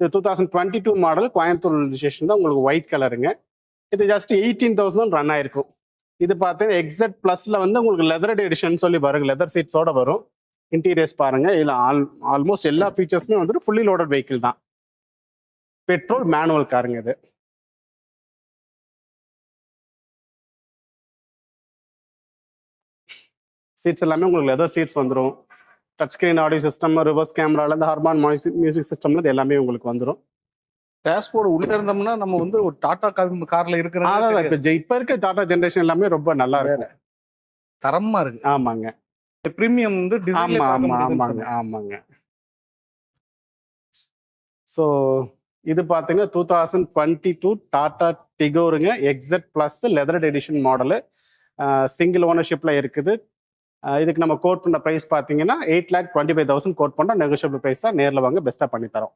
இது 2022 model Coimbatore registration தான், உங்களுக்கு ஒயிட் கலருங்க. இது ஜஸ்ட் 18,000 ரன் ஆயிருக்கும். இது பார்த்தீங்கன்னா எக்ஸட் பிளஸ்ல வந்து உங்களுக்கு லெதர் எடிஷன் சொல்லி வரும், லெதர் சீட்ஸோட வரும். இன்டீரியர்ஸ் பாருங்க, இதுல ஆல்மோஸ்ட் எல்லா ஃபீச்சர்ஸுமே வந்துட்டு ஃபுல்லி லோடட் வெஹிக்கிள் தான். பெட்ரோல் மேனுவல் காருங்க இது. சீட்ஸ் எல்லாமே உங்களுக்கு லெதர் சீட்ஸ் வந்துடும். Touch screen audio system, reverse கேமரால இருந்து ஹார்மான் மியூசிக் சிஸ்டம்ல இது எல்லாமே உங்களுக்கு வந்துடும். டேஷ்போர்டு உள்ள இருந்தோம்னா நம்ம வந்து ஒரு டாடா கார்ல இருக்கிற இப்ப இருக்க டாடா ஜெனரேஷன் எல்லாமே ரொம்ப நல்லா இருக்கு, தரமா இருக்கு. ஆமாங்க, பிரீமியம் வந்து ஆமாங்க. ஸோ இது பார்த்தீங்கன்னா 2022 டாடா டிகோருங்க, XZ plus leather edition model, single ஓனர்ஷிப்ல இருக்குது. இதுக்கு நம்ம கோட் பண்ண ப்ரைஸ் பார்த்தீங்கன்னா 8,25,000 கோட் பண்ணோம். நெகோஷியபிள் ப்ரைஸ் தான், நேரில் வாங்க பெஸ்ட்டாக பண்ணி தரோம்.